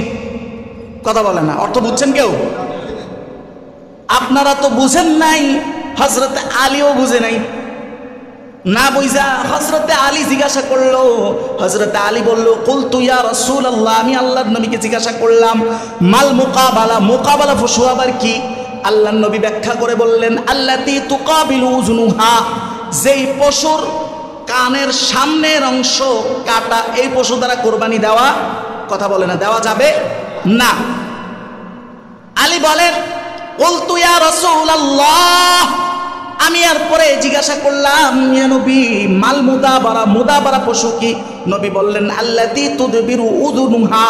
কথা বলে না, অর্থ বুঝছেন কেউ? আপনারা তো বুঝেন নাই, হযরত আলীও বুঝে নাই। না বুঝা হযরতে আলী জিজ্ঞাসা করলো, হযরতে আলী বলল কুলতু ইয়া রাসূলুল্লাহ, আমি আল্লাহর নবীকে জিজ্ঞাসা করলাম মাল মুকাবালা, মুকাবালা পশু আবার কি? আল্লাহর নবী ব্যাখ্যা করে বললেন আল্লাতী তুকাবিলু উযুনুহা, যেই পশুর কানের সামনের অংশ কাটা, এই পশু দ্বারা কোরবানি দেওয়া, কথা বলে না, দেওয়া যাবে না। আলী বলেন কুলতু ইয়া রাসূলুল্লাহ, আমি এরপরে জিজ্ঞাসা করলাম ইয়া নবী মাল মুদাবারা, মুদাবারা পশু কি? নবী বললেন আল্লাতী তুদবিরু উযুনুহা,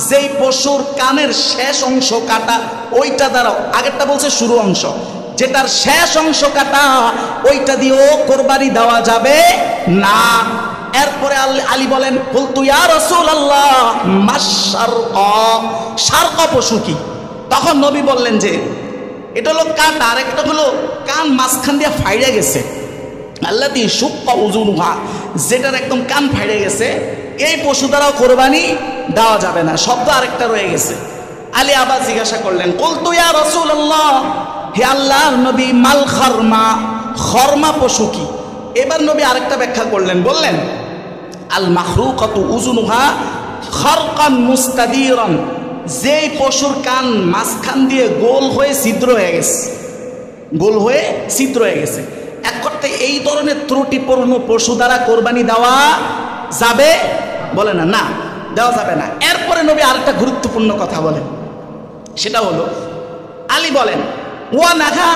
যেই পশুর কানের শেষ অংশ কাটা, ওইটা দ্বারা, আগেরটা বলছে শুরু অংশ, যেটার শেষ অংশ কাটা ওইটা দিয়েও কোরবানি দেওয়া যাবে না। এরপরে আলী বলেন কুলতু ইয়া রাসূলুল্লাহ মাশশারকা, শারকা পশু কি? তখন নবী বললেন যে এটা হলো কান, আর একটা হলো কান মাঝখান দিয়ে ফাইড়ে গেছে, আল্লাতী শুক্কা উযুনুহা, যেটার একদম কান ফাইড়ে গেছে, এই পশু দ্বারাও কোরবানি দেওয়া যাবে না। শব্দ আরেকটা রয়ে গেছে। আলী আবার জিজ্ঞাসা করলেন কুলতু ইয়া রাসূলুল্লাহ, হে আল্লাহর নবী মাল খরমা, খরমা পশু কি? এবার নবী আরেকটা ব্যাখ্যা করলেন, বললেন আল মাখরুকাতু উযুনুহা খরকান মুস্তাদিরান, যেই পশুর কান মাঝখান দিয়ে গোল হয়ে ছিদ্র হয়ে গেছে, গোল হয়ে ছিদ্র হয়ে গেছে। এক করতে এই ধরনের ত্রুটিপূর্ণ পশু দ্বারা কোরবানি দেওয়া যাবে? বলে না, না দেওয়া যাবে না। এরপরে নবী আরেকটা গুরুত্বপূর্ণ কথা বলেন, সেটা হলো আলী বলেন ওয়া নাহা,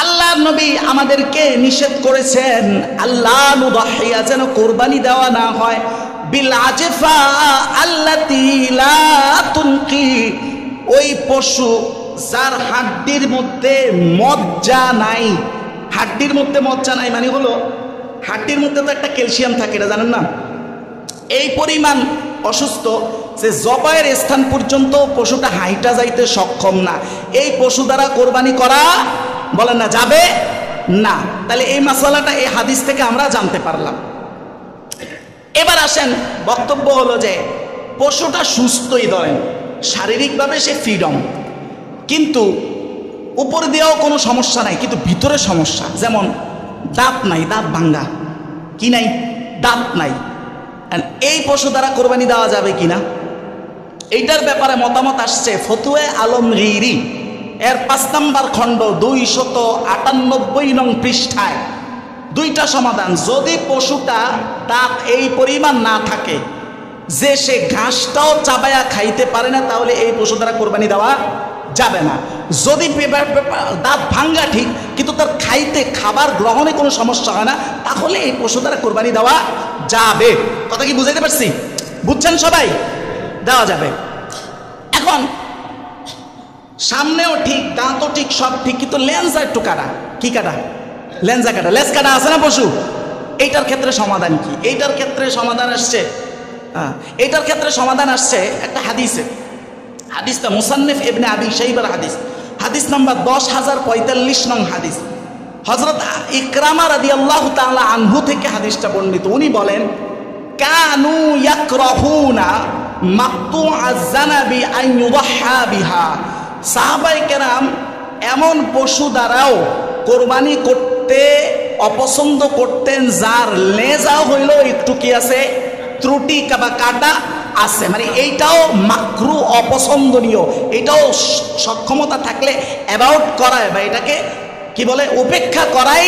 আল্লাহর নবী আমাদেরকে নিষেধ করেছেন আল্লাহ নুদাহিয়া, যেন কোরবানি দেওয়া না হয় বিল আজফা আল্লাতী লা তুনকি, ওই পশু যার হাড্ডির মধ্যে মজ্জা নাই। হাড্ডির মধ্যে মজ্জা নাই মানে হলো হাড্ডির মধ্যে তো একটা ক্যালসিয়াম থাকে, এটা জানেন না? এই পরিমাণ অসুস্থ যে জবাইয়ের স্থান পর্যন্ত পশুটা হাইটা যাইতে সক্ষম না, এই পশু দ্বারা কোরবানি করা বলেন না যাবে না। তাহলে এই মাসালাটা এই হাদিস থেকে আমরা জানতে পারলাম। এবার আসেন, বক্তব্য হলো যে পশুটা সুস্থই, ধরেন শারীরিকভাবে সে ফ্রিডম, কিন্তু উপর দিয়েও কোনো সমস্যা নাই, কিন্তু ভিতরে সমস্যা, যেমন দাঁত নাই, দাঁত ভাঙ্গা, কি নাই, দাঁত নাই। এই পশু দ্বারা কোরবানি দেওয়া যাবে কিনা, এইটার ব্যাপারে মতামত আসছে ফতুয়া আলমগীরি এর 5 নম্বর খণ্ড 298 নং পৃষ্ঠায় দুইটা সমাধান। যদি পশুটা দাঁত এই পরিমাণ না থাকে যে সে ঘাসটাও চাবায়া খাইতে পারে না, তাহলে এই পশু দ্বারা কোরবানি দেওয়া যাবে না। যদি দাঁত ভাঙ্গা ঠিক, কিন্তু তার খাবার গ্রহণে কোনো সমস্যা হয় না, তাহলে এই পশু দ্বারা কোরবানি দেওয়া যাবে। কথা কি বুঝাইতে পারছি? বুঝছেন সবাই? দেওয়া যাবে। এখন সামনেও ঠিক, দাঁতও ঠিক, সব ঠিক, কিন্তু লেন্সা একটু কাটা। কি কাটা? লেন্সা কাটা, লেজ কাটা আছে না পশু। এইটার ক্ষেত্রে সমাধান কি? এইটার ক্ষেত্রে সমাধান আসছে একটা হাদিসে। হাদিসটা মুসান্নিফ ইবনে আবি শাইবার হাদিস, হাদিস নাম্বার 10,045 নং হাদিস। হযরত ইকরামা রাদিয়াল্লাহু তাআলা আনহু থেকে হাদিসটা বর্ণিত। উনি বলেন, কানু ইয়াকরাহুনা মাকতুআজ জানাবি আন ইউদহা বিহা। সাহাবায়ে কেরাম এমন পশু দ্বারাও কোরবানি করতে অপছন্দ করতেন যার লেজা হইল একটু কি আছে, ত্রুটি বা কাটা আছে, মানে এইটাও মাকরু, অপছন্দনীয়, এটাও সক্ষমতা থাকলে অ্যাবাউট করায় বা এটাকে কি বলে, উপেক্ষা করাই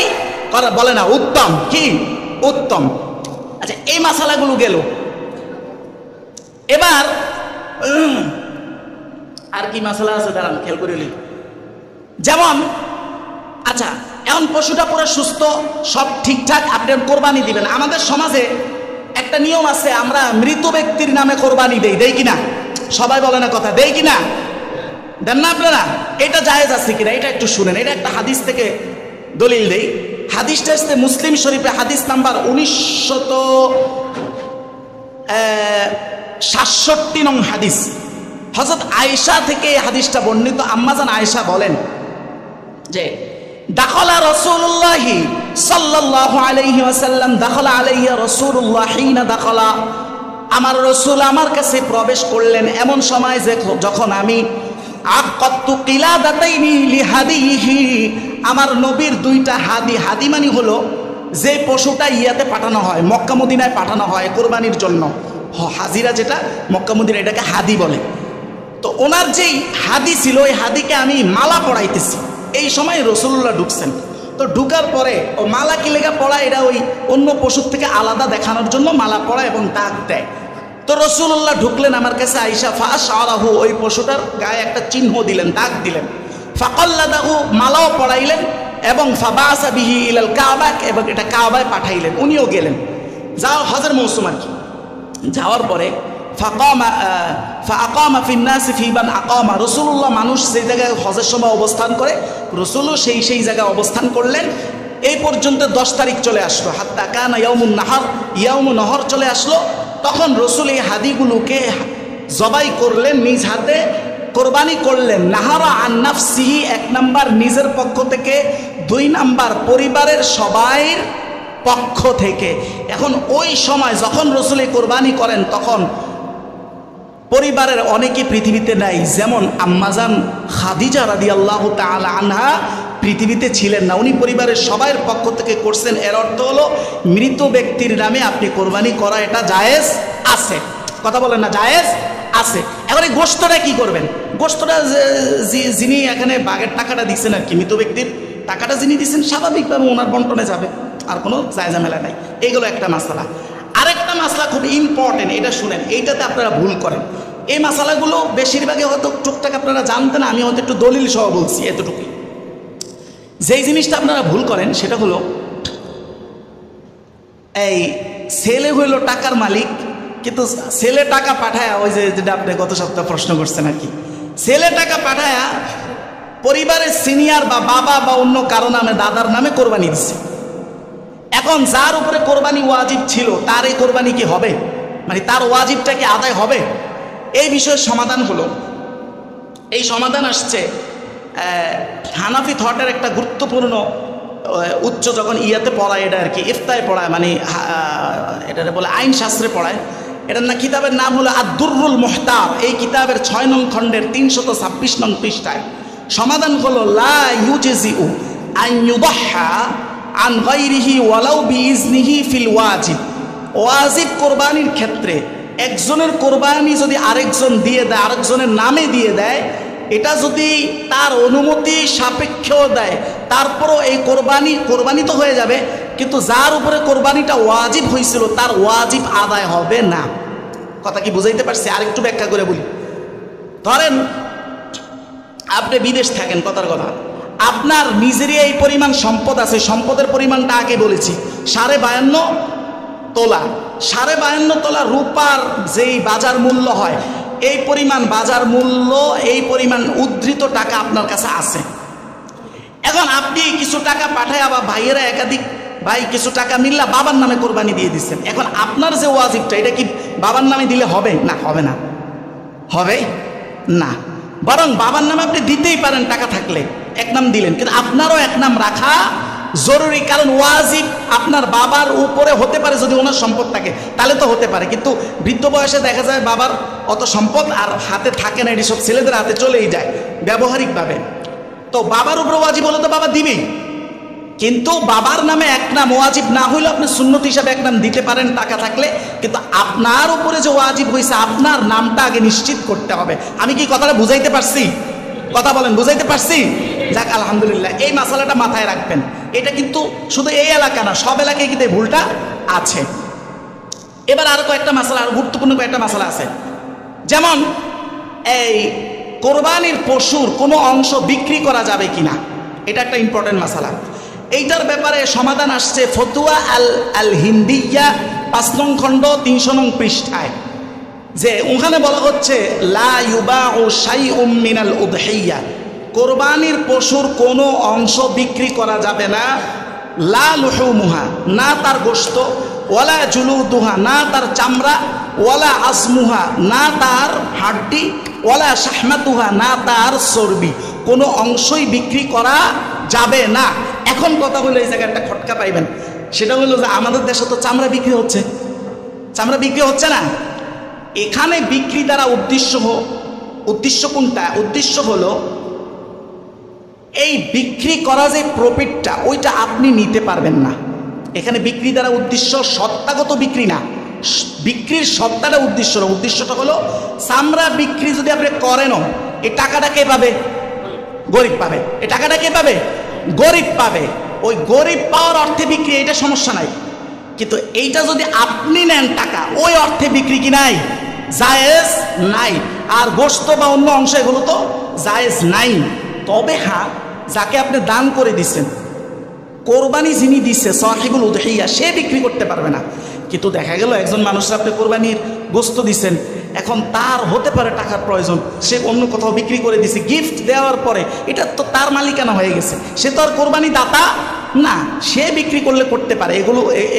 বলে না, উত্তম। কি উত্তম? আচ্ছা, এই মাসালাগুলো গেল। এবার আর কি মাসালা আছে দাঁড়ান খেয়াল করিলি। যেমন আচ্ছা, এখন পশুটা পুরো সুস্থ, সব ঠিকঠাক, আপনি কোরবানি দিবেন। আমাদের সমাজে একটা নিয়ম আছে, আমরা মৃত ব্যক্তির নামে কোরবানি দেই কিনা? সবাই বলে না কথা, দেই কিনা? দেন না আপনারা? এটা জায়েজ আছে কিনা এটা একটু শুনেন। এটা একটা হাদিস থেকে দলিল দেই। হাদিসটা আসছে মুসলিম শরীফে, হাদিস নাম্বার 1967 নং হাদিস। হযরত আয়েশা থেকে এই হাদিসটা বর্ণিত। আম্মাজান আয়েশা বলেন যে দাখালা রাসূলুল্লাহি সাল্লাল্লাহু আলাইহি ওয়াসাল্লাম, দাখালা আলাইয়া রাসূলুল্লাহ হিনা দাখালা, আমার রাসূল আমার কাছে প্রবেশ করলেন এমন সময় যে যখন আমি আকাতু কিলাদাতাইনি লিহাদিহি, আমার নবীর দুইটা হাদি মানে হলো যে পশুটা ইয়াতে পাঠানো হয়, মক্কা মদিনায় পাঠানো হয় কোরবানির জন্য, হাজিরা যেটা মক্কা মদিনা, এটাকে হাদি বলে। তো ওনার যেই হাদি ছিল, ওই হাদিকে আমি মালা পড়াইতেছি। এই সময় রাসূলুল্লাহ ঢুকছেন। তো ঢুকার পরে ও মালা কি লেগা পড়া, এটা ওই অন্য পশুর থেকে আলাদা দেখানোর জন্য মালা পড়া এবং দাগ দেয়। তো রাসূলুল্লাহ ঢুকলেন আমার কাছে, আয়েশা ফাশআরাহু, ওই পশুটার গায়ে একটা চিহ্ন দিলেন, দাগ দিলেন। ফাকাল্লাদাহু, মালাও পড়াইলেন, এবং ফাবাসা বিহি ইলাল কাবা, এবং এটা কাবায় পাঠাইলেন। উনিও গেলেন, যাও হজের মৌসুম আর কি। যাওয়ার পরে ফাআকামা ফিন্নাসি ফিমান আকামা, রাসূলুল্লাহ মানুষ সেই জায়গায় হজের সময় অবস্থান করে, রাসূলও সেই জায়গায় অবস্থান করলেন। এই পর্যন্ত 10 তারিখ চলে আসলো, হাত্তা কানা ইয়াউমুন নাহার, ইয়াউমুন নহর চলে আসলো। তখন রাসূল এই হাদিগুলোকে জবাই করলেন, নিজ হাতে কোরবানি করলেন। নাহারা আন নাফসিহি, 1 নাম্বার নিজের পক্ষ থেকে, 2 নাম্বার পরিবারের সবাইর পক্ষ থেকে। এখন ওই সময় যখন রাসূল কোরবানি করেন, তখন পরিবারের অনেকে পৃথিবীতে নাই, যেমন আম্মাজান খাদিজা রাদিয়াল্লাহু তাআলা আনহা পৃথিবীতে ছিলেন না। উনি পরিবারের সবার পক্ষ থেকে করছেন। এর অর্থ হলো মৃত ব্যক্তির নামে আপনি কোরবানি করা এটা জায়েজ আছে। কথা বলেন না, জায়েজ আছে। এখন এই গোশতটা কি করবেন? গোশতটা যিনি এখানে বাগের টাকাটা দিচ্ছেন আর কি, মৃত ব্যক্তির টাকাটা যিনি দিচ্ছেন, স্বাভাবিকভাবে ওনার বন্টনে যাবে, আর কোনো জায়জামেলা নাই। এইগুলো একটা মাসালা। আরেকটা মাসলা খুব ইম্পর্টেন্ট, এটা শুনেন, এইটাতে আপনারা ভুল করেন। এই মাসালাগুলো বেশিরভাগই হয়তো টুকটাক আপনারা জানতেন, আমি হয়তো একটু দলিল সহ বলছি, এতটুকুই। যেই জিনিসটা আপনারা ভুল করেন সেটা হলো, এই ছেলে হইল টাকার মালিক, কিন্তু ছেলে টাকা পাঠায়া, ওই যেটা আপনি গত সপ্তাহে প্রশ্ন করছেন আর কি, ছেলে টাকা পাঠায়া পরিবারের সিনিয়র বা বাবা বা অন্য কারো নামে, দাদার নামে কোরবানি দিচ্ছে। এখন যার উপরে কোরবানি ওয়াজিব ছিল তার এই কোরবানি কি হবে, মানে তার ওয়াজিবটা কি আদায় হবে? এই বিষয়ের সমাধান হলো, এই সমাধান আসছে হানাফি থটের একটা গুরুত্বপূর্ণ উচ্চ যখন ইয়াতে পড়ায়, এটা আর কি ইফতায় পড়ায়, মানে এটা বলে আইন শাস্ত্রে পড়ায়। এটার না কিতাবের নাম হলো আদ-দুররুল মুহতার। এই কিতাবের 6 নং খণ্ডের 326 নং পৃষ্ঠায় সমাধান হলো লা ইউজিউ আন ইউদাহা আন গায়রিহি ওয়ালাউ বিইজনিহি ফিল ওয়াজিব। ওয়াজিব কোরবানির ক্ষেত্রে একজনের কোরবানি যদি আরেকজন দিয়ে দেয়, আরেকজনের নামে দিয়ে দেয়, এটা যদি তার অনুমতি সাপেক্ষেও দেয়, তারপরও এই কোরবানি তো হয়ে যাবে, কিন্তু যার উপরে কোরবানিটা ওয়াজিব হয়েছিল তার ওয়াজিব আদায় হবে না। কথা কি বুঝাইতে পারছি? আরেকটু ব্যাখ্যা করে বলি। ধরেন আপনি বিদেশ থাকেন, কথার কথা, আপনার নিজেরই এই পরিমাণ সম্পদ আছে, সম্পদের পরিমাণটা আগে বলেছি 52.5 তোলা। 52.5 তোলা রূপার যেই বাজার মূল্য হয়, এই পরিমাণ বাজার মূল্য, এই পরিমাণ উদ্ধৃত টাকা আপনার কাছে আছে। এখন আপনি কিছু টাকা পাঠায়, আবার ভাইয়েরা একাধিক ভাই কিছু টাকা মিললা বাবার নামে কোরবানি দিয়ে দিচ্ছেন। এখন আপনার যে ওয়াজিবটা, এটা কি বাবার নামে দিলে হবে? না, হবে না। হবে না, বরং বাবার নামে আপনি দিতেই পারেন, টাকা থাকলে এক নাম দিলেন, কিন্তু আপনারও এক নাম রাখা জরুরি। কারণ ওয়াজিব আপনার বাবার উপরে হতে পারে যদি ওনার সম্পদ থাকে, তাহলে তো হতে পারে, কিন্তু বৃদ্ধ বয়সে দেখা যায় বাবার অত সম্পদ আর হাতে থাকে না, এটি সব ছেলেদের হাতে চলেই যায় ব্যবহারিকভাবে। তো বাবার উপরে ওয়াজিব হলে তো বাবা দিবেই, কিন্তু বাবার নামে এক নাম ওয়াজিব না হইলে আপনি সুন্নত হিসাবে এক নাম দিতে পারেন টাকা থাকলে, কিন্তু আপনার উপরে যে ওয়াজিব হয়েছে আপনার নামটা আগে নিশ্চিত করতে হবে। আমি কি কথাটা বুঝাইতে পারছি? কথা বলেন, বুঝাইতে পারছি? যাক, আলহামদুলিল্লাহ। এই মাসালাটা মাথায় রাখবেন। এটা কিন্তু শুধু এই এলাকা না, সব এলাকায় কিন্তু এই ভুলটা আছে। এবার আরো কয়েকটা মাসালা, আরো গুরুত্বপূর্ণ কয়েকটা মাসালা আছে। যেমন এই কোরবানির পশুর কোনো অংশ বিক্রি করা যাবে কিনা, এটা একটা ইম্পর্টেন্ট মাসালা। এইটার ব্যাপারে সমাধান আসছে ফতুয়া আল হিন্দিয়া 5 নং খণ্ড 300 নং পৃষ্ঠায়, যে ওখানে বলা হচ্ছে লা ইউবাউ শাইউম মিনাল উদহিয়া, কোরবানির পশুর কোনো অংশ বিক্রি করা যাবে না। লা লুহুমুহা, না তার গোশত, ওয়ালা জুলুদুহা, না তার চামড়া, ওয়ালা আসমুহা, না তার হাড্ডি, ওয়ালা শাহমাতুহা, না তার চর্বি, কোনো অংশই বিক্রি করা যাবে না। এখন কথা হলো, এই জায়গায় একটা খটকা পাইবেন, সেটা হলো যে আমাদের দেশে তো চামড়া বিক্রি হচ্ছে, চামড়া বিক্রি হচ্ছে না। এখানে বিক্রি দ্বারা উদ্দেশ্য কোনটা? উদ্দেশ্য হলো এই বিক্রি করা যে প্রফিটটা, ওইটা আপনি নিতে পারবেন না। এখানে বিক্রি দ্বারা উদ্দেশ্য সত্তাগত বিক্রি না, বিক্রির সত্তাটা উদ্দেশ্য না। উদ্দেশ্যটা হলো চামড়া বিক্রি যদি আপনি করেনও, এই টাকাটা কে পাবে? গরিব পাবে। এই টাকাটা কে পাবে? গরিব পাবে। ওই গরিব পাওয়ার অর্থে বিক্রি, এটা সমস্যা নাই, কিন্তু এইটা যদি আপনি নেন টাকা, ওই অর্থে বিক্রি কি নাই? জায়েজ নাই। আর গোশত বা অন্য অংশ এগুলো তো জায়েজ নাই। তবে হ্যাঁ, যাকে আপনি দান করে দিচ্ছেন, কোরবানি যিনি দিচ্ছে সাহিবুল উদহিয়া, সে বিক্রি করতে পারবে না। কিন্তু দেখা গেল একজন মানুষের আপনি কোরবানির গোশত দিচ্ছেন, এখন তার হতে পারে টাকার প্রয়োজন, সে অন্য কোথাও বিক্রি করে দিছে, গিফট দেওয়ার পরে এটা তো তার মালিকানা হয়ে গেছে, সে তো আর কোরবানি দাতা না, সে বিক্রি করলে করতে পারে।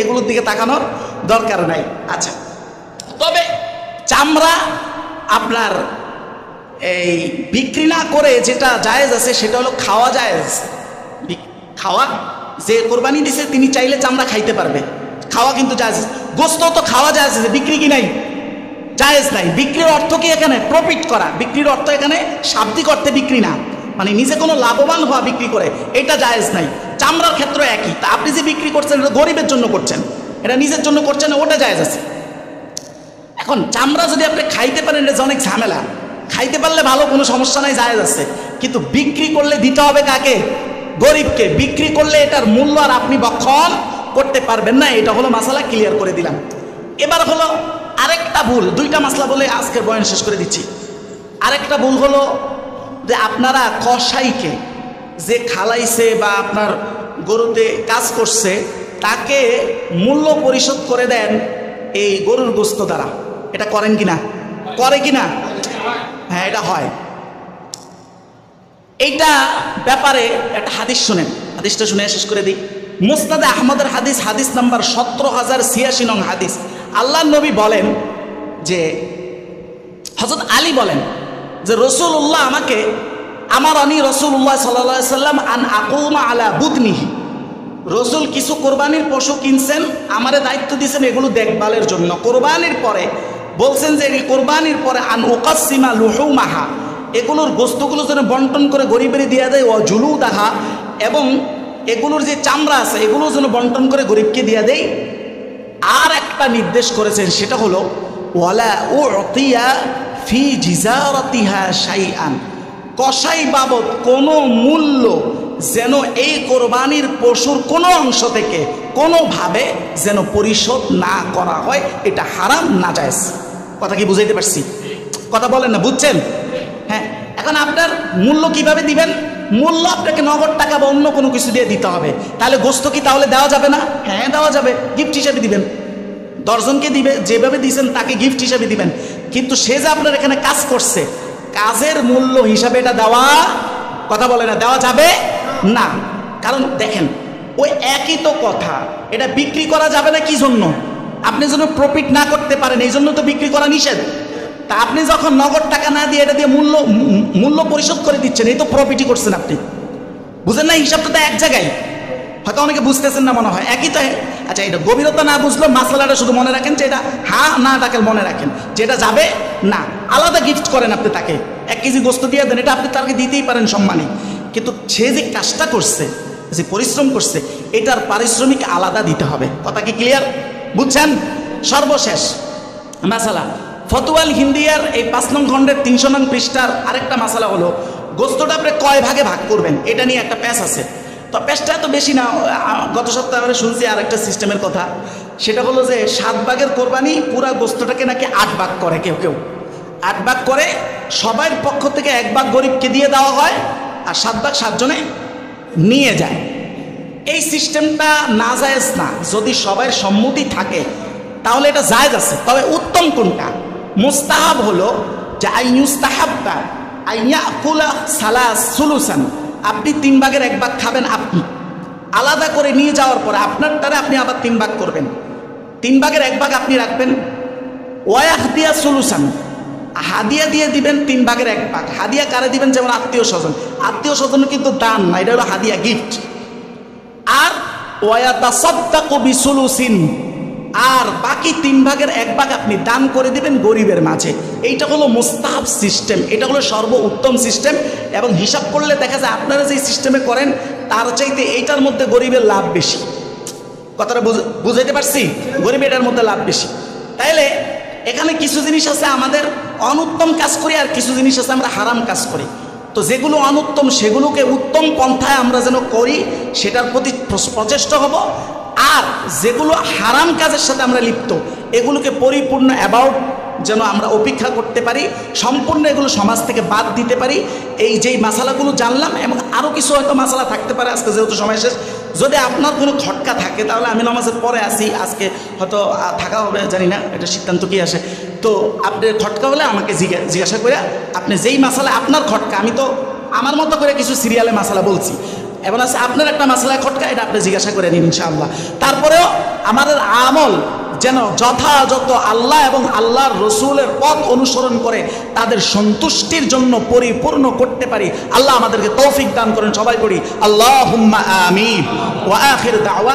এগুলোর দিকে তাকানোর দরকার নাই। আচ্ছা, তবে চামড়া আপনার এই বিক্রি না করে যেটা জায়েজ আছে সেটা হলো খাওয়া জায়েজ। খাওয়া, যে কোরবানি দিছে তিনি চাইলে চামড়া খাইতে পারবে, খাওয়া কিন্তু জায়েজ। গোশত তো খাওয়া জায়েজ আছে, বিক্রি কি নাই? জায়েজ নাই। বিক্রির অর্থ কি এখানে? প্রফিট করা। বিক্রির অর্থ এখানে শাব্দিক অর্থে বিক্রি না, মানে নিজে কোনো লাভবান হওয়া বিক্রি করে, এটা জায়েজ নাই। চামড়ার ক্ষেত্রে একই। তা আপনি যে বিক্রি করছেন এটা গরিবের জন্য করছেন, এটা নিজের জন্য করছেন, ওটা জায়েজ আছে। এখন চামড়া যদি আপনি খাইতে পারেন, এটা অনেক ঝামেলা। খাইতে পারলে ভালো, কোনো সমস্যা নাই, জায়েজ আছে। কিন্তু বিক্রি করলে দিতে হবে কাকে? গরিবকে। বিক্রি করলে এটার মূল্য আর আপনি বক্ষণ করতে পারবেন না। এটা হলো মাসালা, ক্লিয়ার করে দিলাম। এবার হলো আরেকটা ভুল, 2টা মাসলা বলে আজকের বয়ান শেষ করে দিচ্ছি। আরেকটা ভুল হলো যে আপনারা কসাইকে যে খালাইছে বা আপনার গরুতে কাজ করছে তাকে মূল্য পরিশোধ করে দেন এই গরুর গোশত দ্বারা। এটা করেন কিনা? করে কিনা? হ্যাঁ, এটা হয়। এইটা ব্যাপারে একটা হাদিস শুনেন, হাদিসটা শুনে শেষ করে দিই। মুসনাদে আহমদের হাদিস, হাদিস নাম্বার 17,086 নং হাদিস। আল্লাহর নবী বলেন যে, হযরত আলী বলেন যে রাসূলুল্লাহ আমাকে আমারানি রাসূলুল্লাহ সাল্লাল্লাহু আলাইহি সাল্লাম আন আকুমা আলা বুদনিহি, রসুল কিছু কোরবানির পশু কিনছেন, আমারে দায়িত্ব দিয়েছেন এগুলো দেখভালের জন্য। কোরবানির পরে বলছেন যে এই কোরবানির পরে আন উকাসিমা লুহুমাহা, এগুলোর গোস্তগুলো যেন বন্টন করে গরিবের দিয়ে দেয়, ও জুলুদাহা, এবং এগুলোর যে চামড়া আছে এগুলো যেন বন্টন করে গরিবকে দিয়ে দেয়। আর একটা নির্দেশ করেছেন, সেটা হলো ওয়ালা উতিয়া ফি জিজারাতিহা শাইআন, কসাই বাবদ কোনো মূল্য যেন এই কোরবানির পশুর কোনো অংশ থেকে কোনোভাবে যেন পরিশোধ না করা হয়, এটা হারাম, নাজায়েজ। কথা কি বুঝাইতে পারছি? কথা বলেন না, বুঝছেন? হ্যাঁ, এখন আপনার মূল্য কিভাবে দিবেন? মূল্য আপনাকে নগদ টাকা বা অন্য কোনো কিছু দিয়ে দিতে হবে। তাহলে গোস্ত কি তাহলে দেওয়া যাবে না? হ্যাঁ দেওয়া যাবে, গিফট হিসাবে দিবেন। দশজনকে দিবে, যেভাবে দিয়েছেন তাকে গিফট হিসাবে দিবেন, কিন্তু সে যে আপনার এখানে কাজ করছে, কাজের মূল্য হিসাবে এটা দেওয়া, কথা বলে না, দেওয়া যাবে না। কারণ দেখেন, ওই একই তো কথা, এটা বিক্রি করা যাবে না কি জন্য? আপনি যেন প্রফিট না করতে পারেন, এই জন্য তো বিক্রি করা নিষেধ। তা আপনি যখন নগদ টাকা না দিয়ে এটা দিয়ে মূল্য পরিশোধ করে দিচ্ছেন, এই তো প্রফিটই করছেন আপনি। বুঝেন না? হিসাবটা তো এক জায়গায়, হয়তো অনেকে বুঝতেছেন না মনে হয়, একই তো। আচ্ছা, এটা গভীরতা না বুঝলেও মাসালাটা শুধু মনে রাখেন যে এটা হ্যাঁ না টাকে মনে রাখেন, যে এটা যাবে না। আলাদা গিফট করেন আপনি তাকে, 1 কেজি গোস্ত দিয়ে দেন, এটা আপনি তাকে দিতেই পারেন সম্মানী, কিন্তু সে যে কাজটা করছে, যে পরিশ্রম করছে, এটার পারিশ্রমিক আলাদা দিতে হবে। কথা কি ক্লিয়ার? বুঝছেন? সর্বশেষ মাসালা, ফতুয়াল হিন্দিয়ার এই 5 নং খণ্ডের 300 নং পৃষ্ঠার আরেকটা মাসালা হলো, গোস্তটা আপনি কয় ভাগে ভাগ করবেন, এটা নিয়ে একটা প্যাচ আছে। তো প্যাচটা এত বেশি না, গত সপ্তাহে আমরা শুনছি আরেকটা সিস্টেমের কথা, সেটা হলো যে 7 ভাগের কোরবানি, পুরা গোস্তটাকে নাকি 8 ভাগ করে, কেউ কেউ 8 ভাগ করে, সবার পক্ষ থেকে 1 ভাগ গরিবকে দিয়ে দেওয়া হয়, আর 7 ভাগ 7 জনে নিয়ে যায়। এই সিস্টেমটা নাজায়েজ না, যদি সবার সম্মতি থাকে তাহলে এটা জায়েজ আছে। তবে উত্তম কোনটা? মুস্তাহাব হলো যে আইয়ুস্তাহাব্বা আইয়াকুলা সালাস সুলুসান, আপনি 3 ভাগের 1 ভাগ খাবেন, আপনি আলাদা করে নিয়ে যাওয়ার পরে আপনার দ্বারা আপনি আবার 3 ভাগ করবেন, 3 ভাগের 1 ভাগ আপনি রাখবেন। ওয়াহদিয়া সুলুসান, হাদিয়া দিয়ে দিবেন 3 ভাগের 1 ভাগ। হাদিয়া কারে দিবেন? যেমন আত্মীয় স্বজন, আত্মীয় স্বজন কিন্তু দান না, এটা হলো হাদিয়া, গিফট। আর ওয়াতাসাদ্দাকু বিসুলুসিন, আর বাকি 3 ভাগের 1 ভাগ আপনি দান করে দিবেন গরিবের মাঝে। এইটা হলো মুস্তাহাব সিস্টেম, এটা হলো সর্বোত্তম সিস্টেম। এবং হিসাব করলে দেখা যায় আপনারা যে সিস্টেমে করেন তার চাইতে এইটার মধ্যে গরিবের লাভ বেশি। কথাটা বুঝাইতে পারছি? গরিব এটার মধ্যে লাভ বেশি। তাইলে এখানে কিছু জিনিস আছে আমাদের অনুত্তম কাজ করি, আর কিছু জিনিস আছে আমরা হারাম কাজ করি। তো যেগুলো অনুত্তম সেগুলোকে উত্তম পন্থায় আমরা যেন করি, সেটার প্রতি প্রচেষ্টা হব। আর যেগুলো হারাম কাজের সাথে আমরা লিপ্ত, এগুলোকে পরিপূর্ণ অ্যাবাউট যেন আমরা উপেক্ষা করতে পারি, সম্পূর্ণ এগুলো সমাজ থেকে বাদ দিতে পারি। এই যেই মাসালাগুলো জানলাম, এবং আরও কিছু হয়তো মাসালা থাকতে পারে, আজকে যেহেতু সময় শেষ। যদি আপনার কোনো খটকা থাকে তাহলে আমি নামাজের পরে আসি, আজকে হয়তো থাকা হবে, জানি না এটা সিদ্ধান্ত কী আসে। তো আপনার খটকা হলে আমাকে জিজ্ঞাসা করে, আপনি যেই মাসালা আপনার খটকা, আমি তো আমার মতো করে কিছু সিরিয়ালে মাসালা বলছি, এমন আছে আপনার একটা মাসলায় খটকা, এটা আপনি জিজ্ঞাসা করে নিন ইনশাআল্লাহ। তারপরেও আমাদের আমল যেন যথাযথ আল্লাহ এবং আল্লাহর রসুলের পথ অনুসরণ করে তাদের সন্তুষ্টির জন্য পরিপূর্ণ করতে পারি। আল্লাহ আমাদেরকে তৌফিক দান করেন। সবাই করি আল্লাহুম্মা আমিন। ওয়া আখির দাওয়া।